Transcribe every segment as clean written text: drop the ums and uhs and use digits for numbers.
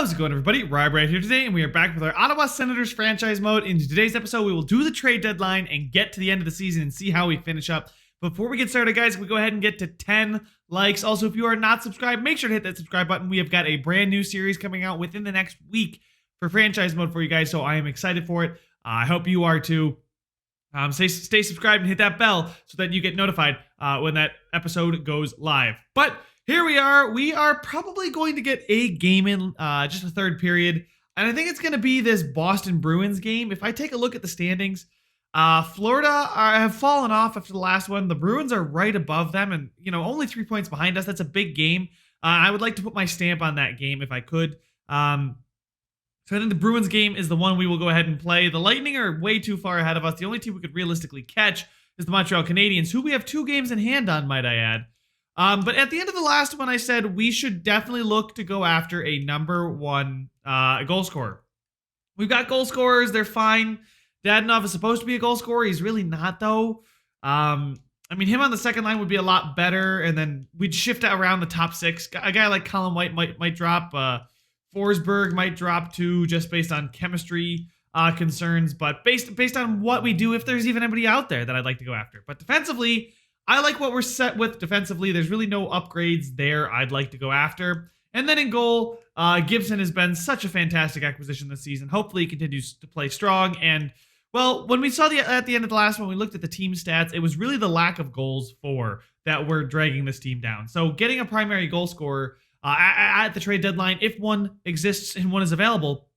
How's it going, everybody? Rob right here today, and we are back with our Ottawa Senators franchise mode. In today's episode, we will do the trade deadline and get to the end of the season and see how we finish up. Before we get started, guys, we go ahead and get to 10 likes. Also, if you are not subscribed, make sure to hit that subscribe button. We have got a brand new series coming out within the next week for franchise mode for you guys, so I am excited for it. I hope you are too. Stay subscribed and hit that bell so that you get notified when that episode goes live. But here we are. We are probably going to get a game in just a third period. And I think it's going to be this Boston Bruins game. If I take a look at the standings, Florida have fallen off after the last one. The Bruins are right above them and, only 3 points behind us. That's a big game. I would like to put my stamp on that game if I could. So I think the Bruins game is the one we will go ahead and play. The Lightning are way too far ahead of us. The only team we could realistically catch is the Montreal Canadiens, who we have 2 games in hand on, might I add. But at the end of the last one, I said we should definitely look to go after a number one goal scorer. We've got goal scorers. They're fine. Dadonov is supposed to be a goal scorer. He's really not, though. Him on the second line would be a lot better, and then we'd shift around the top 6. A guy like Colin White might drop. Forsberg might drop too, just based on chemistry concerns. But based on what we do, if there's even anybody out there that I'd like to go after. But defensively, I like what we're set with defensively. There's really no upgrades there I'd like to go after. And then in goal, Gibson has been such a fantastic acquisition this season. Hopefully he continues to play strong. And, well, when we saw at the end of the last one, we looked at the team stats, it was really the lack of goals for that were dragging this team down. So getting a primary goal scorer at the trade deadline, if one exists and one is available,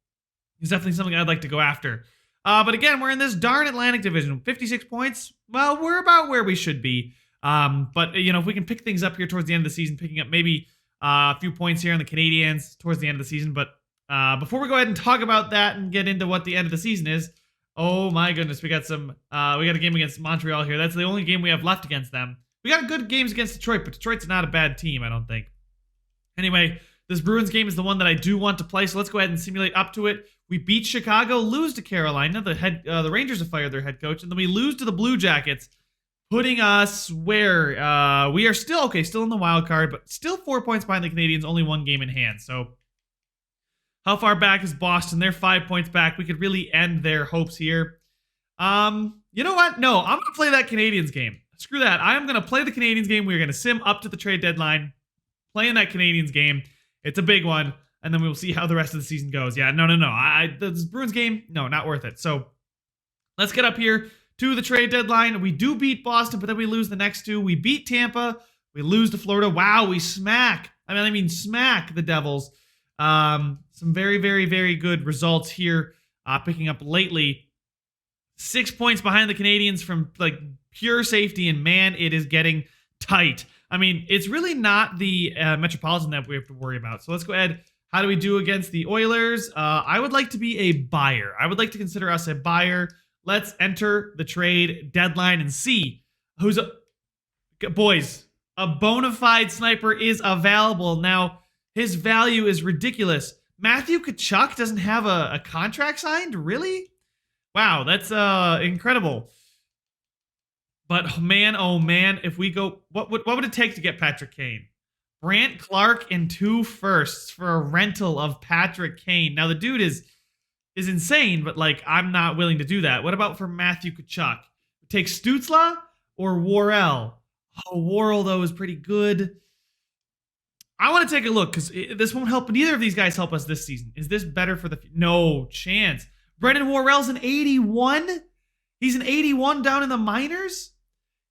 is definitely something I'd like to go after. But again, we're in this darn Atlantic Division. 56 points. Well, we're about where we should be. But if we can pick things up here towards the end of the season, picking up maybe a few points here on the Canadiens towards the end of the season. But before we go ahead and talk about that and get into what the end of the season is, oh my goodness, we got a game against Montreal here. That's the only game we have left against them. We got good games against Detroit, but Detroit's not a bad team, I don't think. Anyway, this Bruins game is the one that I do want to play, so let's go ahead and simulate up to it. We beat Chicago, lose to Carolina. The Rangers have fired their head coach, and then we lose to the Blue Jackets, putting us where we are still in the wild card, but still 4 points behind the Canadiens, only 1 game in hand. So how far back is Boston? They're 5 points back. We could really end their hopes here. You know what? No, I'm going to play that Canadiens game. Screw that. I am going to play the Canadiens game. We're going to sim up to the trade deadline, playing that Canadiens game. It's a big one, and then we will see how the rest of the season goes. Yeah, no. This Bruins game, no, not worth it. So let's get up here to the trade deadline. We do beat Boston, but then we lose the next 2. We beat Tampa. We lose to Florida. Wow, we smack the Devils. Some very, very, very good results here picking up lately. 6 points behind the Canadiens from pure safety, and man, it is getting tight. It's really not the Metropolitan that we have to worry about. So let's go ahead. How do we do against the Oilers? I would like to be a buyer. I would like to consider us a buyer. Let's enter the trade deadline and see who's boys. A bona fide sniper is available. Now, his value is ridiculous. Matthew Tkachuk doesn't have a contract signed? Really? Wow, that's incredible. But oh man, if we go, what would it take to get Patrick Kane? Brant Clark and 2 firsts for a rental of Patrick Kane. Now the dude is insane, but I'm not willing to do that. What about for Matthew Tkachuk? Take Stützle or Worrell? Oh, Worrell though is pretty good. I want to take a look because this won't help. Neither of these guys help us this season. Is this better for no chance? Brendan Worrell's an 81. He's an 81 down in the minors.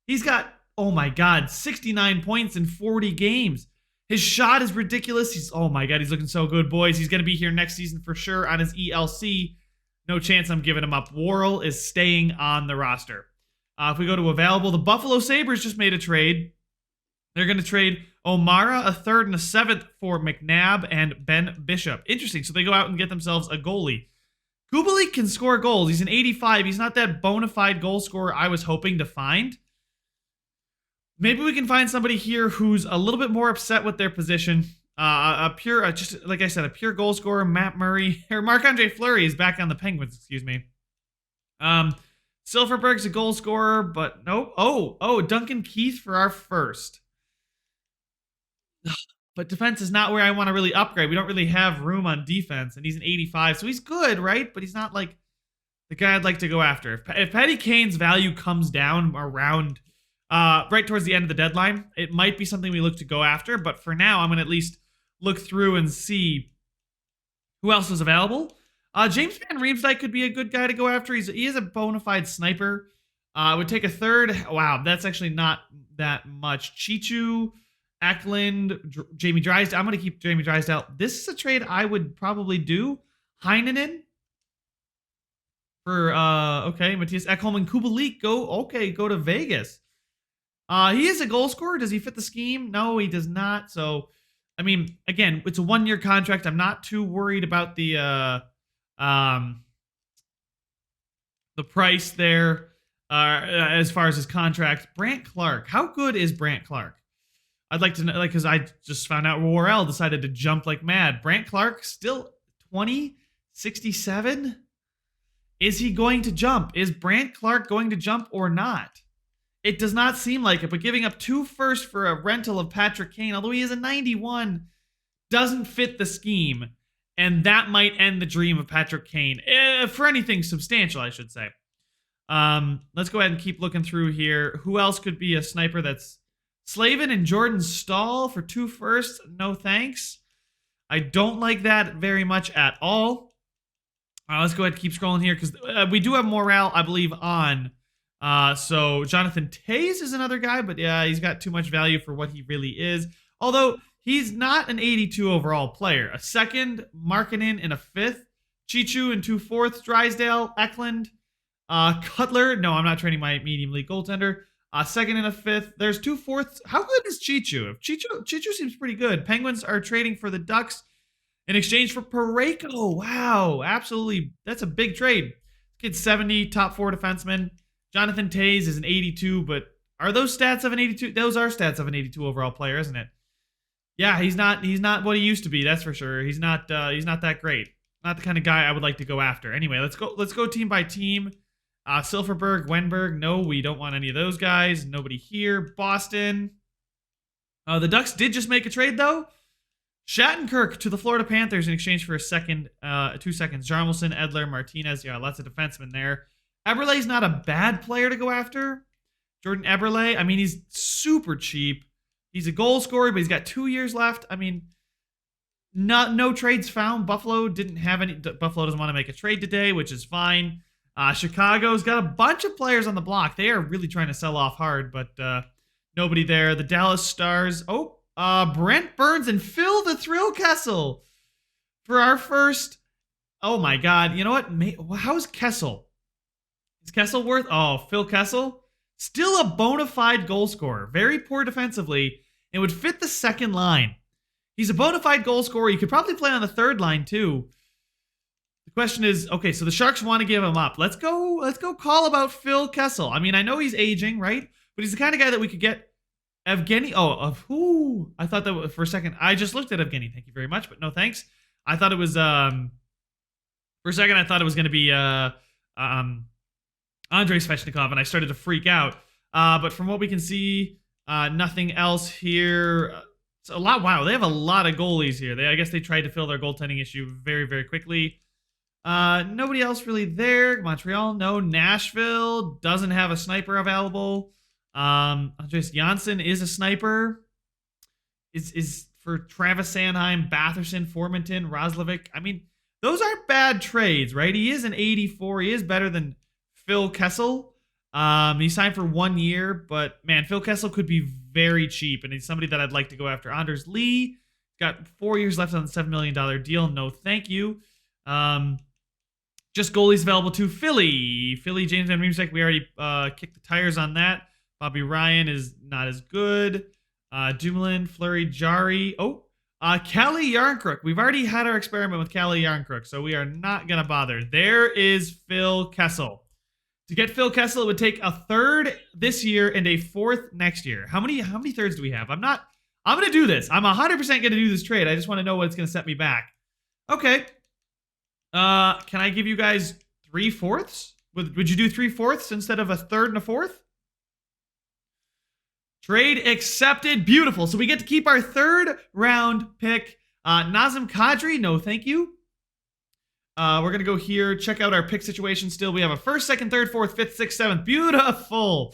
He's got, oh my God, 69 points in 40 games. His shot is ridiculous. He's looking so good, boys. He's going to be here next season for sure on his ELC. No chance I'm giving him up. Worrell is staying on the roster. If we go to available, the Buffalo Sabres just made a trade. They're going to trade O'Mara, a 3rd and a 7th for McNabb and Ben Bishop. Interesting. So they go out and get themselves a goalie. Kubalik can score goals. He's an 85. He's not that bona fide goal scorer I was hoping to find. Maybe we can find somebody here who's a little bit more upset with their position. Just like I said, a pure goal scorer. Matt Murray or Marc-Andre Fleury is back on the Penguins. Excuse me. Silverberg's a goal scorer, but nope. Oh, Duncan Keith for our first. but defense is not where I want to really upgrade. We don't really have room on defense, and he's an 85, so he's good, right? But he's not like the guy I'd like to go after. If Patty Kane's value comes down around right towards the end of the deadline, it might be something we look to go after. But for now, I'm going to at least look through and see who else is available. James Van Riemsdyk could be a good guy to go after. He is a bona fide sniper. Would take a third. Wow, that's actually not that much. Chichu, Eklund, Jamie Drysdale. I'm going to keep Jamie Drysdale. This is a trade I would probably do. Heinonen for, okay, Matthias Ekholm and Kubalik. Go to Vegas. He is a goal scorer. Does he fit the scheme? No, he does not. So, I mean, again, it's a 1-year contract. I'm not too worried about the price there as far as his contract. Brant Clark. How good is Brant Clark? I'd like to know, like, because I just found out Worrell decided to jump like mad. Brant Clark still 2067. Is he going to jump? Is Brant Clark going to jump or not? It does not seem like it, but giving up 2 firsts for a rental of Patrick Kane, although he is a 91, doesn't fit the scheme. And that might end the dream of Patrick Kane. For anything substantial, I should say. Let's go ahead and keep looking through here. Who else could be a sniper that's Slavin and Jordan Stahl for 2 firsts? No thanks. I don't like that very much at all. Let's go ahead and keep scrolling here because we do have Morale, I believe, on. So Jonathan Taze is another guy, but yeah, he's got too much value for what he really is. Although he's not an 82 overall player. A second, Markkanen, and a 5th. Chichu and 2 fourths. Drysdale, Eklund, Cutler. No, I'm not trading my medium league goaltender. Second and a 5th. There's 2 fourths. How good is Chichu? Chichu seems pretty good. Penguins are trading for the Ducks in exchange for Parayko. Wow, absolutely. That's a big trade. Kid's 70, top 4 defenseman. Jonathan Taze is an 82, but are those stats of an 82? Those are stats of an 82 overall player, isn't it? Yeah, he's not what he used to be. That's for sure. He's not that great. Not the kind of guy I would like to go after. Anyway, let's go team by team. Silverberg, Wenberg. No, we don't want any of those guys. Nobody here. Boston. The Ducks did just make a trade though. Shattenkirk to the Florida Panthers in exchange for a second, 2 seconds. Jarmelson, Edler, Martinez. Yeah, lots of defensemen there. Eberle's not a bad player to go after. Jordan Eberle. I mean, he's super cheap. He's a goal scorer, but he's got 2 years left. I mean, no trades found. Buffalo didn't have any. Buffalo doesn't want to make a trade today, which is fine. Chicago's got a bunch of players on the block. They are really trying to sell off hard, but nobody there. The Dallas Stars. Brent Burns and Phil the Thrill Kessel for our first. Oh my God! You know what? How's Kessel? Is Kessel worth? Oh, Phil Kessel, still a bona fide goal scorer. Very poor defensively, and would fit the second line. He's a bona fide goal scorer. You could probably play on the third line too. The question is, okay, so the Sharks want to give him up. Let's go call about Phil Kessel. I mean, I know he's aging, right? But he's the kind of guy that we could get. Evgeny. I thought that was, for a second. I just looked at Evgeny. Thank you very much, but no thanks. I thought it was for a second. I thought it was going to be Andrei Svechnikov, and I started to freak out. But from what we can see, nothing else here. It's a lot. Wow, they have a lot of goalies here. I guess they tried to fill their goaltending issue very, very quickly. Nobody else really there. Montreal, no. Nashville doesn't have a sniper available. Andreas Janssen is a sniper. Is for Travis Sanheim, Batherson, Formanton, Roslovic. I mean, those aren't bad trades, right? He is an 84. He is better than Phil Kessel. He signed for 1 year, but man, Phil Kessel could be very cheap, and he's somebody that I'd like to go after. Anders Lee got 4 years left on the $7 million deal. No, thank you. Just goalies available to Philly, James Van Riemsdyk. We already kicked the tires on that. Bobby Ryan is not as good. Dumoulin, Fleury, Jari. Calle Yarncrook. We've already had our experiment with Calle Yarncrook, so we are not going to bother. There is Phil Kessel. To get Phil Kessel, it would take a third this year and a fourth next year. How many thirds do we have? I'm going to do this. I'm 100% going to do this trade. I just want to know what's going to set me back. Okay. Can I give you guys 3 fourths? Would you do 3 fourths instead of a third and a fourth? Trade accepted. Beautiful. So we get to keep our 3rd round pick. Nazem Kadri, no thank you. We're going to go here, check out our pick situation still. We have a 1st, 2nd, 3rd, 4th, 5th, 6th, 7th. Beautiful.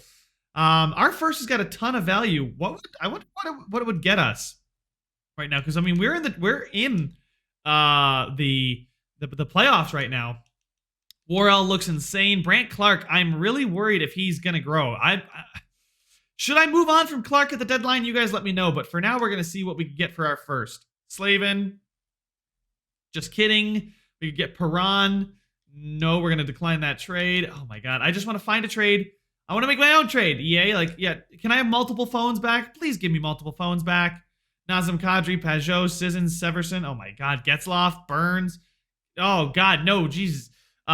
Our 1st has got a ton of value. I wonder what it would get us right now, because I mean we're in the playoffs right now. Worrell looks insane. Brant Clark, I'm really worried if he's going to grow. Should I move on from Clark at the deadline? You guys let me know. But for now, we're going to see what we can get for our 1st. Slavin. Just kidding. We could get Perron. No, we're going to decline that trade. Oh, my God. I just want to find a trade. I want to make my own trade. EA, can I have multiple phones back? Please give me multiple phones back. Nazem Kadri, Pajot, Sissons, Severson. Oh, my God. Getzloff, Burns. Oh, God. No, Jesus.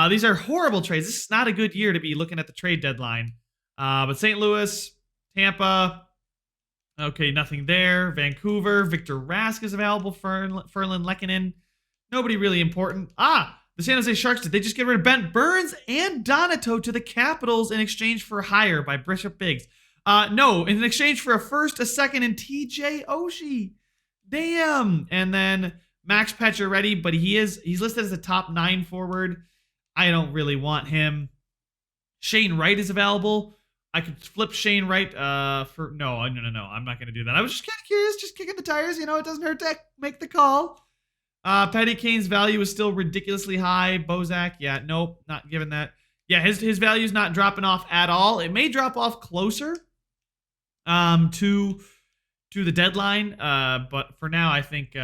These are horrible trades. This is not a good year to be looking at the trade deadline. But St. Louis, Tampa, okay, nothing there. Vancouver, Victor Rask is available. Ferland, Lehkonen, nobody really important. The San Jose Sharks, did they just get rid of Bent Burns and Donato to the Capitals in exchange for hire by Bishop Biggs? No, in exchange for a 1st, a 2nd, and TJ Oshie. Damn. And then Max Pacioretty, but he's listed as a top 9 forward. I don't really want him. Shane Wright is available. I could flip Shane Wright for... No, I'm not going to do that. I was just kind of curious, just kicking the tires. It doesn't hurt to make the call. Patty Kane's value is still ridiculously high. Bozak, yeah, nope, not given that. Yeah, his value is not dropping off at all. It may drop off closer to the deadline, but for now, I think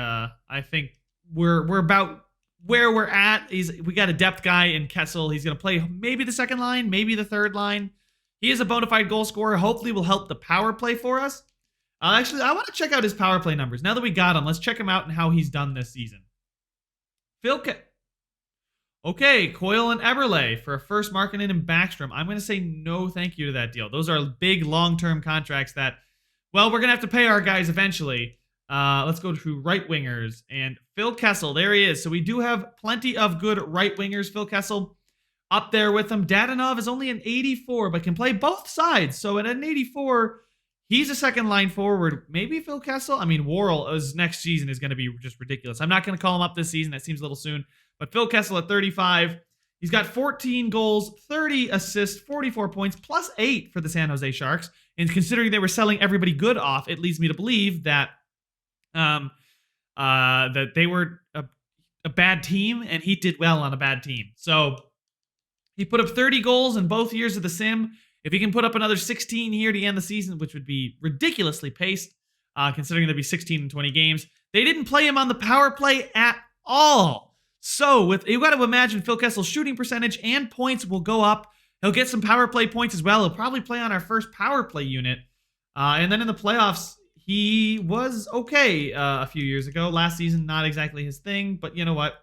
we're about where we're at. We got a depth guy in Kessel. He's going to play maybe the 2nd line, maybe the 3rd line. He is a bona fide goal scorer. Hopefully will help the power play for us. Actually, I want to check out his power play numbers. Now that we got him, let's check him out and how he's done this season. Okay, Coyle and Eberle for a 1st, Markkanen and Backstrom. I'm going to say no thank you to that deal. Those are big long-term contracts that, well, we're going to have to pay our guys eventually. Let's go to right wingers. And Phil Kessel, there he is. So we do have plenty of good right wingers. Phil Kessel up there with him. Dadonov is only an 84, but can play both sides. So at an 84, he's a 2nd line forward. Maybe Phil Kessel. I mean, Worrell's next season is going to be just ridiculous. I'm not going to call him up this season. That seems a little soon. But Phil Kessel at 35. He's got 14 goals, 30 assists, 44 points, plus 8 for the San Jose Sharks. And considering they were selling everybody good off, it leads me to believe that that they were a bad team, and he did well on a bad team. So he put up 30 goals in both years of the sim. If he can put up another 16 here to end the season, which would be ridiculously paced, considering there'd be 16 and 20 games, they didn't play him on the power play at all. So you got to imagine Phil Kessel's shooting percentage and points will go up. He'll get some power play points as well. He'll probably play on our 1st power play unit. And then in the playoffs, he was okay a few years ago. Last season, not exactly his thing, but you know what?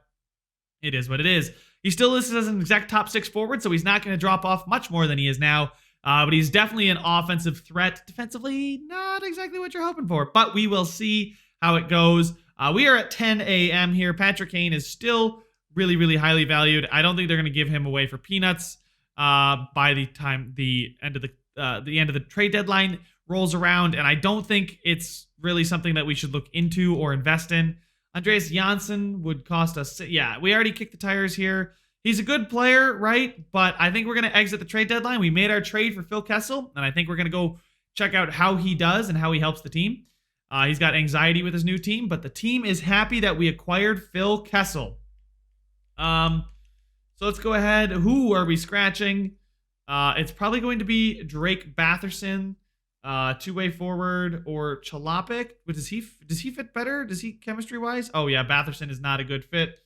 It is what it is. He's still listed as an exact top 6 forward, so he's not going to drop off much more than he is now. But he's definitely an offensive threat. Defensively, not exactly what you're hoping for, but we will see how it goes. We are at 10 a.m. here. Patrick Kane is still really, really highly valued. I don't think they're going to give him away for peanuts by the time the end of the trade deadline rolls around, and I don't think it's really something that we should look into or invest in. Andreas Janssen would cost us... Yeah, we already kicked the tires here. He's a good player, right? But I think we're going to exit the trade deadline. We made our trade for Phil Kessel, and I think we're going to go check out how he does and how he helps the team. He's got anxiety with his new team, but the team is happy that we acquired Phil Kessel. So let's go ahead. Who are we scratching? It's probably going to be Drake Batherson, two-way forward, or Chalopik. Does he fit better? Does he chemistry-wise? Oh, yeah, Batherson is not a good fit.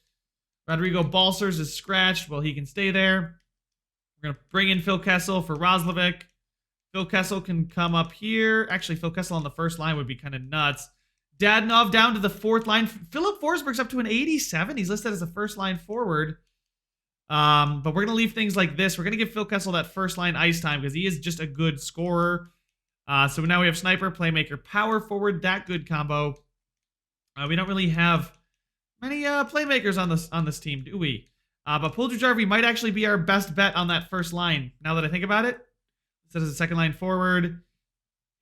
Rodrigo Balsers is scratched. Well, he can stay there. We're going to bring in Phil Kessel for Roslovic. Phil Kessel can come up here. Actually, Phil Kessel on the 1st line would be kind of nuts. Dadonov down to the 4th line. Philip Forsberg's up to an 87. He's listed as a 1st line forward. But we're going to leave things like this. We're going to give Phil Kessel that 1st line ice time because he is just a good scorer. So now we have sniper, playmaker, power forward. That good combo. We don't really have many playmakers on this team, do we? But Puljujärvi might actually be our best bet on that 1st line. Now that I think about it, instead of a 2nd line forward,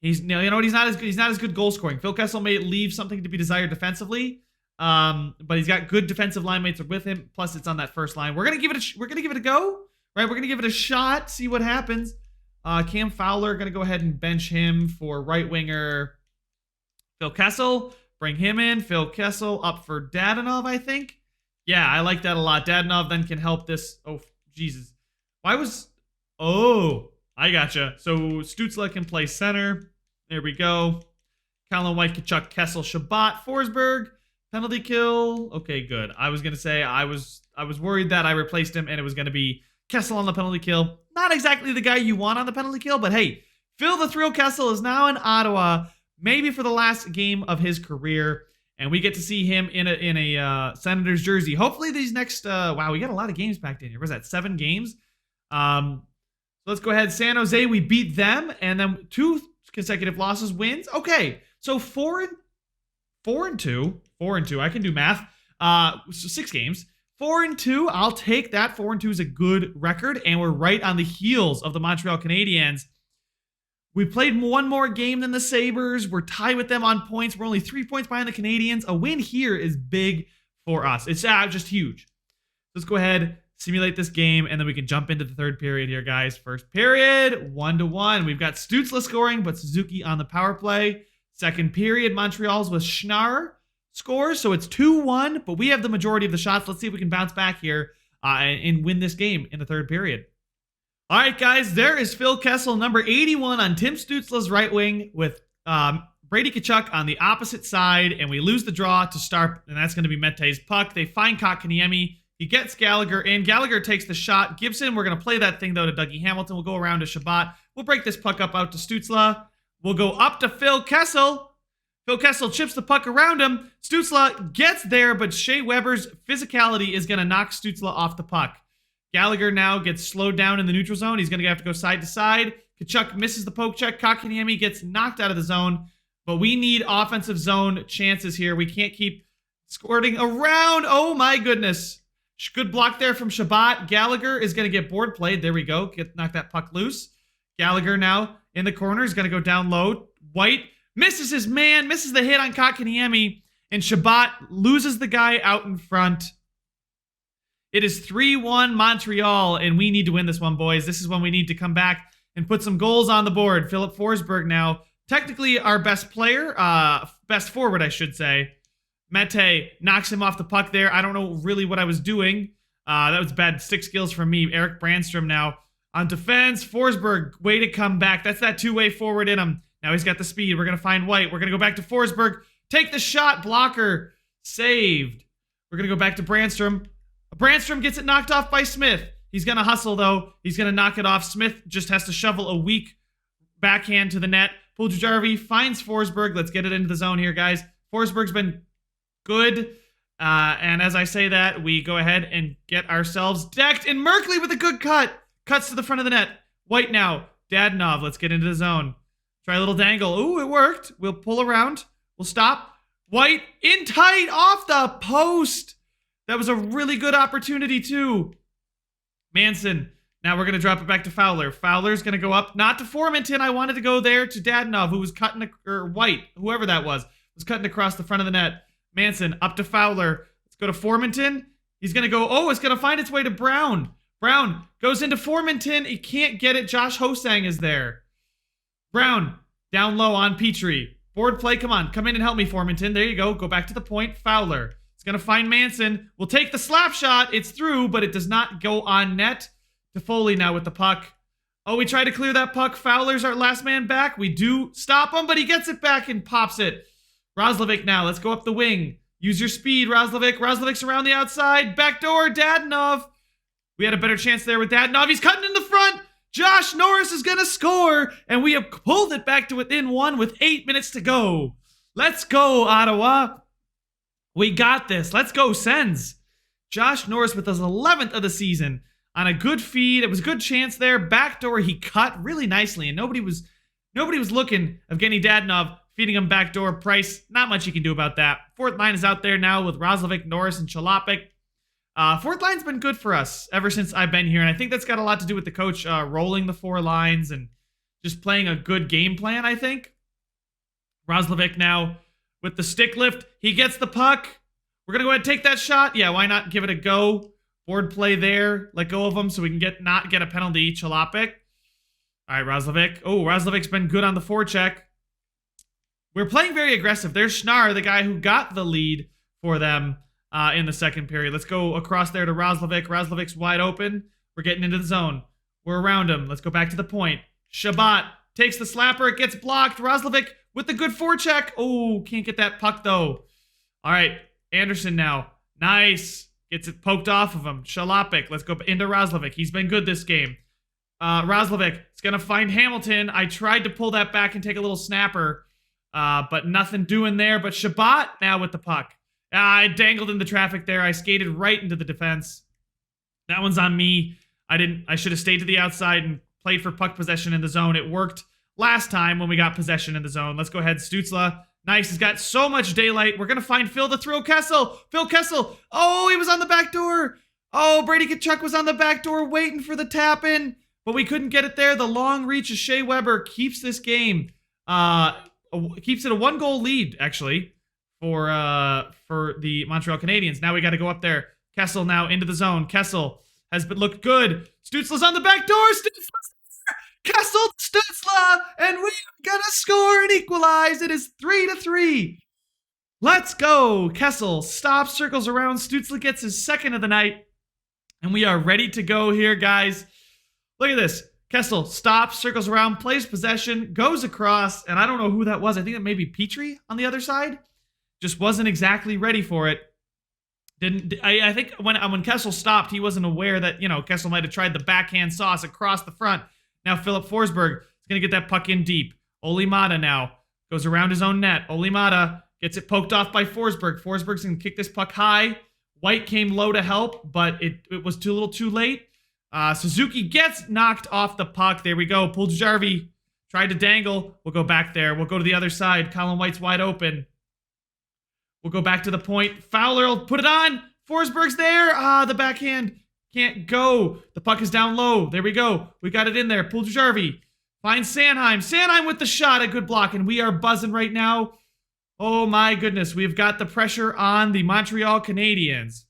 He's what, he's not as good. He's not as good goal scoring. Phil Kessel may leave something to be desired defensively, but he's got good defensive line mates with him. Plus, it's on that first line. We're gonna give it a go, right? We're gonna give it a shot. See what happens. Cam Fowler gonna go ahead and bench him for right winger Phil Kessel. Bring him in. Phil Kessel up for Dadonov, I think. Yeah, I like that a lot. Dadonov then can help this. Oh, Jesus. Oh, I gotcha. So Stützle can play center. There we go. Colin White, Kachuk, Kessel, Shabbat, Forsberg. Penalty kill. Okay, good. I was going to say I was worried that I replaced him and it was going to be Kessel on the penalty kill. Not exactly the guy you want on the penalty kill, but hey, Phil the Thrill Kessel is now in Ottawa, maybe for the last game of his career, and we get to see him in a Senators jersey. Hopefully these next wow, we got a lot of games packed in here. Was that 7 games? So let's go ahead. San Jose, we beat them, and then 2 consecutive losses, wins. Okay, so 4-2. 4-2. I can do math. So 6 games. 4-2. I'll take that. 4-2 is a good record, and we're right on the heels of the Montreal Canadiens. We played one more game than the Sabres. We're tied with them on points. We're only 3 points behind the Canadiens. A win here is big for us. It's just huge. Let's go ahead, simulate this game, and then we can jump into the third period here, guys. First period, 1-1. We've got Stützle scoring, but Suzuki on the power play. Second period, Montreal's with Schnarr scores, so it's 2-1, but we have the majority of the shots. Let's see if we can bounce back here and win this game in the third period. All right, guys, there is Phil Kessel, number 81 on Tim Stützle's right wing with Brady Tkachuk on the opposite side, and we lose the draw to start, and that's going to be Mette's puck. They find Kotkaniemi. He gets Gallagher in. Gallagher takes the shot. Gibson, we're going to play that thing, though, to Dougie Hamilton. We'll go around to Shabbat. We'll break this puck up out to Stützle. We'll go up to Phil Kessel. Phil Kessel chips the puck around him. Stützle gets there, but Shea Weber's physicality is going to knock Stützle off the puck. Gallagher now gets slowed down in the neutral zone. He's going to have to go side to side. Tkachuk misses the poke check. Kotkaniemi gets knocked out of the zone. But we need offensive zone chances here. We can't keep squirting around. Oh, my goodness. Good block there from Shabbat. Gallagher is going to get board played. There we go. Knock that puck loose. Gallagher now in the corner. He's going to go down low. White misses his man. Misses the hit on Kotkaniemi. And Shabbat loses the guy out in front. It is 3-1 Montreal, and we need to win this one, boys. This is when we need to come back and put some goals on the board. Philip Forsberg now, technically our best player, best forward, I should say. Mete knocks him off the puck there. I don't know really what I was doing. That was bad stick skills from me. Eric Brandstrom now on defense. Forsberg, way to come back. That's that two-way forward in him. Now he's got the speed. We're going to find White. We're going to go back to Forsberg. Take the shot. Blocker. Saved. We're going to go back to Brandstrom. Brandstrom gets it knocked off by Smith. He's going to hustle, though. He's going to knock it off. Smith just has to shovel a weak backhand to the net. Puljujarvi finds Forsberg. Let's get it into the zone here, guys. Forsberg's been good. And as I say that, we go ahead and get ourselves decked. And Merkley with a good cut. Cuts to the front of the net. White now. Dadonov. Let's get into the zone. Try a little dangle. Ooh, it worked. We'll pull around. We'll stop. White in tight off the post. That was a really good opportunity, too. Manson. Now we're going to drop it back to Fowler. Fowler's going to go up. Not to Formenton. I wanted to go there to Dadonov, who was cutting, or White, whoever that was cutting across the front of the net. Manson up to Fowler. Let's go to Formenton. He's going to go, oh, it's going to find its way to Brown. Brown goes into Formenton. He can't get it. Josh Hosang is there. Brown down low on Petrie. Board play. Come on. Come in and help me, Formenton. There you go. Go back to the point. Fowler. It's going to find Manson. We'll take the slap shot. It's through, but it does not go on net. Toffoli now with the puck. Oh, we try to clear that puck. Fowler's our last man back. We do stop him, but he gets it back and pops it. Roslovic now. Let's go up the wing. Use your speed, Roslovic. Roslovic's around the outside. Backdoor, Dadonov. We had a better chance there with Dadonov. He's cutting in the front. Josh Norris is going to score, and we have pulled it back to within 1 with 8 minutes to go. Let's go, Ottawa. We got this. Let's go, Sens. Josh Norris with his 11th of the season on a good feed. It was a good chance there. Backdoor, he cut really nicely, and nobody was looking. Evgeny Dadonov feeding him backdoor. Price, not much you can do about that. Fourth line is out there now with Roslovic, Norris, and Chalopik. Fourth line's been good for us ever since I've been here, and I think that's got a lot to do with the coach rolling the 4 lines and just playing a good game plan, I think. Roslovic now with the stick lift. He gets the puck. We're going to go ahead and take that shot. Yeah, why not give it a go? Board play there. Let go of him so we can not get a penalty. Chalopik. All right, Roslovic. Oh, Roslovic's been good on the forecheck. We're playing very aggressive. There's Schnarr, the guy who got the lead for them in the second period. Let's go across there to Roslovic. Roslovic's wide open. We're getting into the zone. We're around him. Let's go back to the point. Shabbat takes the slapper. It gets blocked. Roslovic with the good forecheck. Oh, can't get that puck though. All right, Anderson now. Nice. Gets it poked off of him. Chalopik. Let's go into Roslovic. He's been good this game. Roslovic is going to find Hamilton. I tried to pull that back and take a little snapper, but nothing doing there. But Shabbat now with the puck. I dangled in the traffic there. I skated right into the defense. That one's on me. I should have stayed to the outside and played for puck possession in the zone. It worked last time when we got possession in the zone. Let's go ahead. Stützle. Nice. He's got so much daylight. We're going to find Phil to throw Kessel. Phil Kessel. Oh, he was on the back door. Oh, Brady Tkachuk was on the back door waiting for the tap in, but we couldn't get it there. The long reach of Shea Weber keeps this game. Keeps it a 1-goal lead, actually, for the Montreal Canadiens. Now we got to go up there. Kessel now into the zone. Kessel has looked good. Stützle's on the back door. Kessel, Stützle, and we're gonna score and equalize. It is 3-3. Let's go. Kessel stops, circles around. Stützle gets his second of the night, and we are ready to go here, guys. Look at this. Kessel stops, circles around, plays possession, goes across, and I don't know who that was. I think it may be Petrie on the other side. Just wasn't exactly ready for it. I think when Kessel stopped, he wasn't aware that, Kessel might have tried the backhand sauce across the front. Now Philip Forsberg is going to get that puck in deep. Olimata now goes around his own net. Olimata gets it poked off by Forsberg. Forsberg's going to kick this puck high. White came low to help, but it was a little too late. Suzuki gets knocked off the puck. There we go. Puljujarvi tried to dangle. We'll go back there. We'll go to the other side. Colin White's wide open. We'll go back to the point. Fowler will put it on. Forsberg's there. The backhand can't go. The puck is down low. There we go. We got it in there. Puljujarvi finds Sanheim. Sanheim with the shot. A good block. And we are buzzing right now. Oh my goodness. We've got the pressure on the Montreal Canadiens.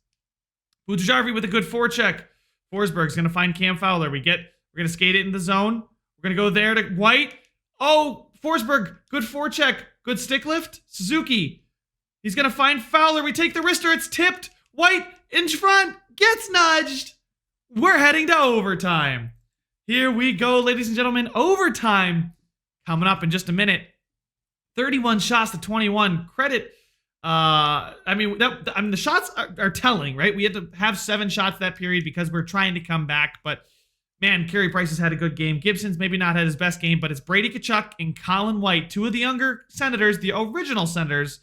Puljujarvi with a good forecheck. Forsberg's going to find Cam Fowler. We're going to skate it in the zone. We're going to go there to White. Oh, Forsberg. Good forecheck. Good stick lift. Suzuki. He's going to find Fowler. We take the wrister. It's tipped. White in front. Gets nudged. We're heading to overtime. Here we go, ladies and gentlemen. Overtime coming up in just a minute. 31 shots to 21. Credit. The shots are telling, right? We had to have 7 shots that period because we're trying to come back. But man, Carey Price has had a good game. Gibson's maybe not had his best game, but it's Brady Tkachuk and Colin White, 2 of the younger Senators, the original Senators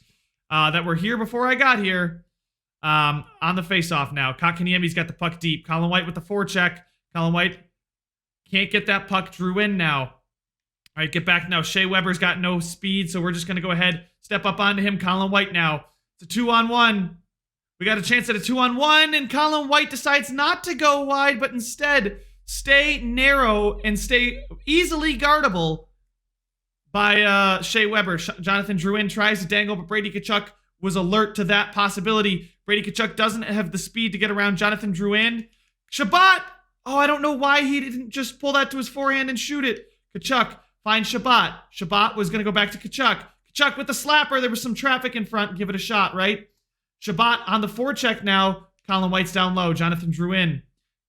that were here before I got here. On the face-off now. Kotkaniemi's got the puck deep. Colin White with the forecheck. Colin White can't get that puck. Drew in now. All right, get back now. Shea Weber's got no speed, so we're just going to go ahead, step up onto him. Colin White now. It's a 2-on-1. We got a chance at a 2-on-1, and Colin White decides not to go wide, but instead stay narrow and stay easily guardable by Shea Weber. Jonathan Drouin tries to dangle, but Brady Tkachuk was alert to that possibility. Brady Tkachuk doesn't have the speed to get around Jonathan Drouin. Shabbat! Oh, I don't know why he didn't just pull that to his forehand and shoot it. Tkachuk finds Shabbat. Shabbat was going to go back to Tkachuk. Tkachuk with the slapper. There was some traffic in front. Give it a shot, right? Shabbat on the forecheck now. Colin White's down low. Jonathan Drouin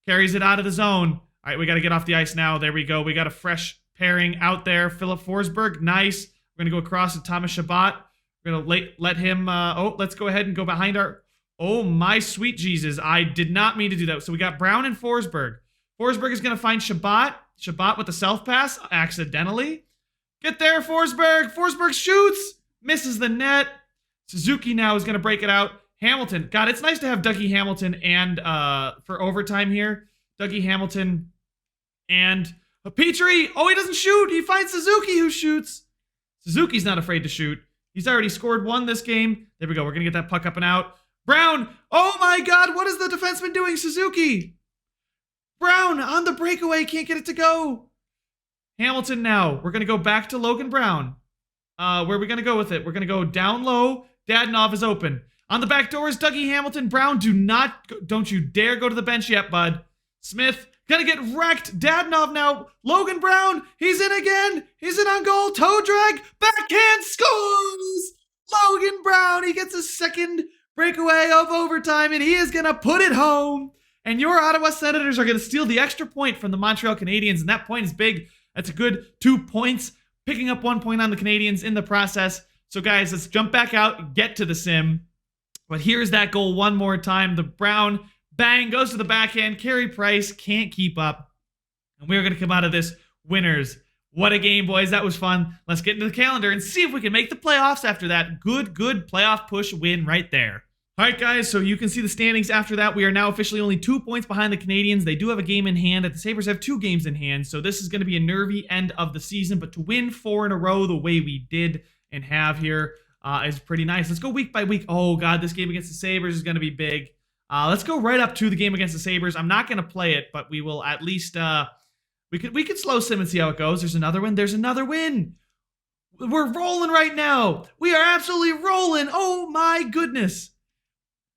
carries it out of the zone. All right, we got to get off the ice now. There we go. We got a fresh pairing out there. Philip Forsberg, nice. We're going to go across to Thomas Shabbat. We're going to let him, let's go ahead and go behind our, oh my sweet Jesus. I did not mean to do that. So we got Brown and Forsberg. Forsberg is going to find Shabbat. Shabbat with the self pass, accidentally. Get there, Forsberg. Forsberg shoots, misses the net. Suzuki now is going to break it out. Hamilton. God, it's nice to have Dougie Hamilton and, for overtime here, Dougie Hamilton and Petrie. Oh, he doesn't shoot. He finds Suzuki who shoots. Suzuki's not afraid to shoot. He's already scored 1 this game. There we go. We're going to get that puck up and out. Brown. Oh my God. What is the defenseman doing? Suzuki. Brown on the breakaway. Can't get it to go. Hamilton now. We're going to go back to Logan Brown. Where are we going to go with it? We're going to go down low. Dadonov is open. On the back door is Dougie Hamilton. Brown, don't you dare go to the bench yet, bud. Smith, gonna get wrecked. Dadonov now. Logan Brown, he's in again. He's in on goal. Toe drag. Backhand scores. Logan Brown, he gets a second breakaway of overtime, and he is gonna put it home. And your Ottawa Senators are gonna steal the extra point from the Montreal Canadiens, and that point is big. That's a good 2 points, picking up 1 point on the Canadiens in the process. So guys, let's jump back out, get to the sim. But here's that goal one more time. The Brown, bang, goes to the backhand. Carey Price can't keep up. And we're going to come out of this winners. What a game, boys. That was fun. Let's get into the calendar and see if we can make the playoffs after that. Good playoff push win right there. All right, guys, so you can see the standings after that. We are now officially only 2 points behind the Canadiens. They do have a game in hand. The Sabres have 2 games in hand, so this is going to be a nervy end of the season. But to win 4 in a row the way we did and have here, is pretty nice. Let's go week by week. Oh, God, this game against the Sabres is going to be big. Let's go right up to the game against the Sabres. I'm not going to play it, but we will at least, we could slow sim and see how it goes. There's another win. There's another win. We're rolling right now. We are absolutely rolling. Oh, my goodness.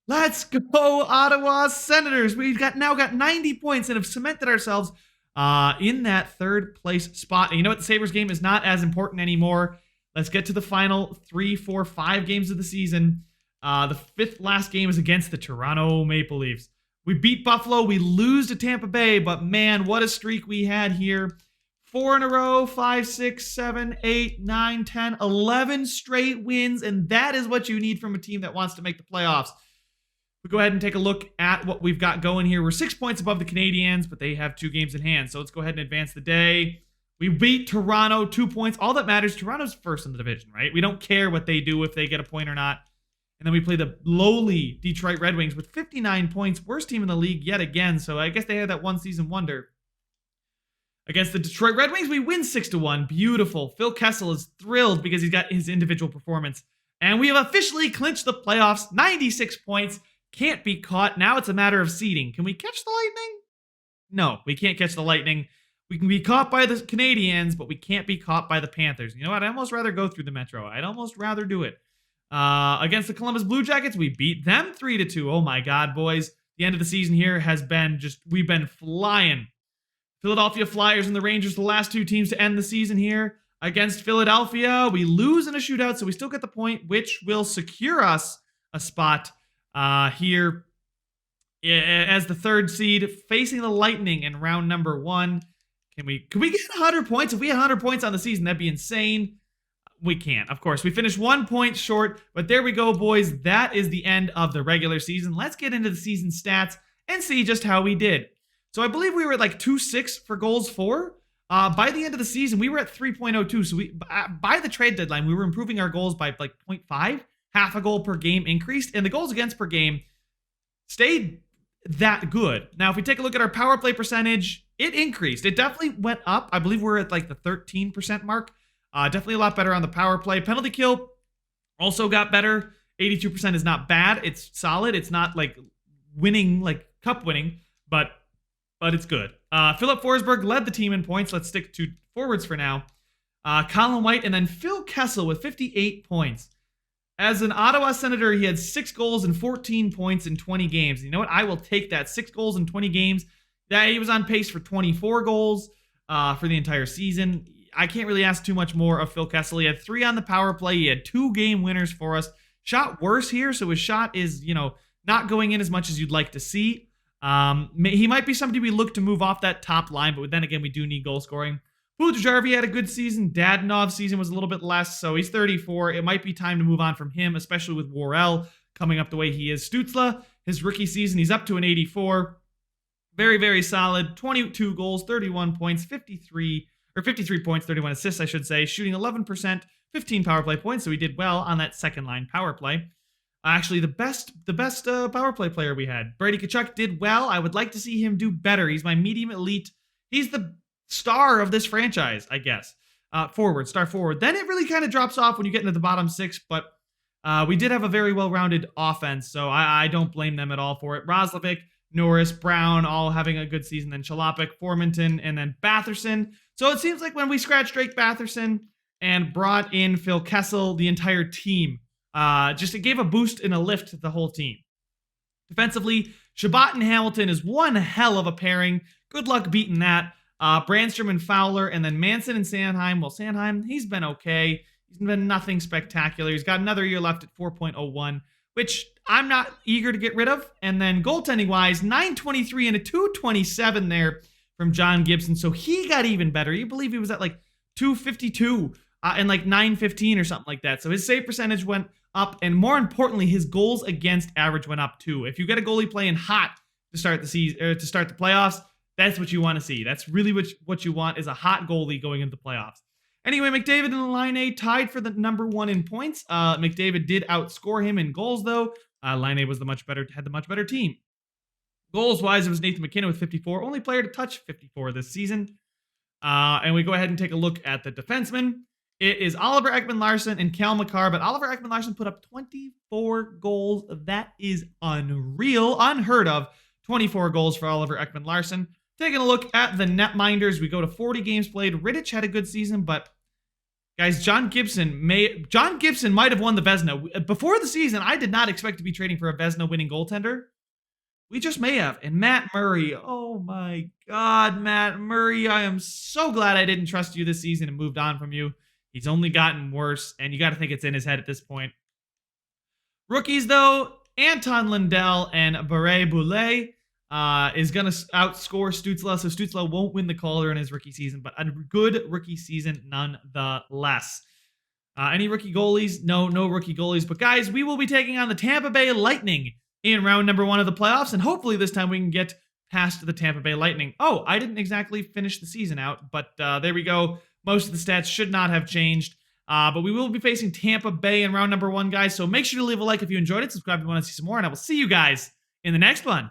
Let's go, Ottawa Senators. We've now got 90 points and have cemented ourselves in that third place spot. And you know what? The Sabres game is not as important anymore. Let's get to the final 3, 4, 5 games of the season. The 5th last game is against the Toronto Maple Leafs. We beat Buffalo. We lose to Tampa Bay, but man, what a streak we had here. 4 in a row, 5, 6, 7, 8, 9, 10, 11 straight wins, and that is what you need from a team that wants to make the playoffs. We go ahead and take a look at what we've got going here. We're 6 points above the Canadiens, but they have 2 games in hand, so let's go ahead and advance the day. We beat Toronto, 2 points. All that matters, Toronto's first in the division, right? We don't care what they do, if they get a point or not. And then we play the lowly Detroit Red Wings with 59 points. Worst team in the league yet again, so I guess they had that one season wonder. Against the Detroit Red Wings, we win 6-1. Beautiful. Phil Kessel is thrilled because he's got his individual performance. And we have officially clinched the playoffs. 96 points. Can't be caught. Now it's a matter of seeding. Can we catch the Lightning? No, we can't catch the Lightning. We can be caught by the Canadiens, but we can't be caught by the Panthers. You know what? I'd almost rather go through the Metro. I'd almost rather do it. Against the Columbus Blue Jackets, we beat them 3-2. Oh my God, boys. The end of the season here has been we've been flying. Philadelphia Flyers and the Rangers, the last 2 teams to end the season here. Against Philadelphia, we lose in a shootout, so we still get the point, which will secure us a spot here as the 3rd seed, facing the Lightning in round number 1. Can we get 100 points? If we had 100 points on the season, that'd be insane. We can't, of course. We finished 1 point short, but there we go, boys. That is the end of the regular season. Let's get into the season stats and see just how we did. So I believe we were at like 2.6 for goals for. By the end of the season, we were at 3.02. So by the trade deadline, we were improving our goals by like 0.5, half a goal per game increased, and the goals against per game stayed that good. Now, if we take a look at our power play percentage, it increased. It definitely went up. I believe we're at like the 13% mark. Definitely a lot better on the power play. Penalty kill also got better. 82% is not bad. It's solid. It's not like winning, like cup winning, but it's good. Philip Forsberg led the team in points. Let's stick to forwards for now. Colin White and then Phil Kessel with 58 points. As an Ottawa Senator, he had 6 goals and 14 points in 20 games. You know what? I will take that. 6 goals in 20 games. Yeah, he was on pace for 24 goals for the entire season. I can't really ask too much more of Phil Kessel. He had 3 on the power play. He had 2 game winners for us. Shot worse here, so his shot is, not going in as much as you'd like to see. He might be somebody we look to move off that top line, but then again, we do need goal scoring. Puljujärvi had a good season. Dadonov's season was a little bit less, so he's 34. It might be time to move on from him, especially with Worrell coming up the way he is. Stützle, his rookie season, he's up to an 84. Very, very solid. 22 goals, 31 points, 53 points, 31 assists, I should say. Shooting 11%, 15 power play points, so he did well on that second line power play. Actually, the best power play player we had. Brady Tkachuk did well. I would like to see him do better. He's my medium elite. He's the star of this franchise, I guess. Star forward. Then it really kind of drops off when you get into the bottom 6, but we did have a very well-rounded offense, so I don't blame them at all for it. Roslovic, Norris, Brown, all having a good season. Then Chalopik, Formanton, and then Batherson. So it seems like when we scratched Drake Batherson and brought in Phil Kessel, the entire team, it gave a boost and a lift to the whole team. Defensively, Shabbat and Hamilton is one hell of a pairing. Good luck beating that. Brandstrom and Fowler, and then Manson and Sanheim. Well, Sanheim, he's been okay. He's been nothing spectacular. He's got another year left at 4.01, which I'm not eager to get rid of. And then goaltending-wise, 923 and a 227 there from John Gibson. So he got even better. You believe he was at like 252 and like 915 or something like that. So his save percentage went up, and more importantly, his goals against average went up too. If you get a goalie playing hot to start the season or to start the playoffs, that's what you want to see. That's really what you want, is a hot goalie going into the playoffs. Anyway, McDavid and Laine tied for the number 1 in points. McDavid did outscore him in goals, though. Laine was had the much better team. Goals-wise, it was Nathan McKinnon with 54, only player to touch 54 this season. And we go ahead and take a look at the defensemen. It is Oliver Ekman-Larsson and Cal McCarr, but Oliver Ekman-Larsson put up 24 goals. That is unreal, unheard of. 24 goals for Oliver Ekman-Larsson. Taking a look at the netminders, we go to 40 games played. Rittich had a good season, but guys, John Gibson might have won the Vezina. Before the season, I did not expect to be trading for a Vezina winning goaltender. We just may have. And Matt Murray, oh my God, Matt Murray, I am so glad I didn't trust you this season and moved on from you. He's only gotten worse, and you got to think it's in his head at this point. Rookies, though, Anton Lundell and Barre Boulay is going to outscore Stützle, so Stützle won't win the Calder in his rookie season, but a good rookie season nonetheless. Any rookie goalies? No rookie goalies. But guys, we will be taking on the Tampa Bay Lightning in round number 1 of the playoffs, and hopefully this time we can get past the Tampa Bay Lightning. Oh, I didn't exactly finish the season out, but there we go. Most of the stats should not have changed. But we will be facing Tampa Bay in round number 1, guys. So make sure to leave a like if you enjoyed it. Subscribe if you want to see some more. And I will see you guys in the next one.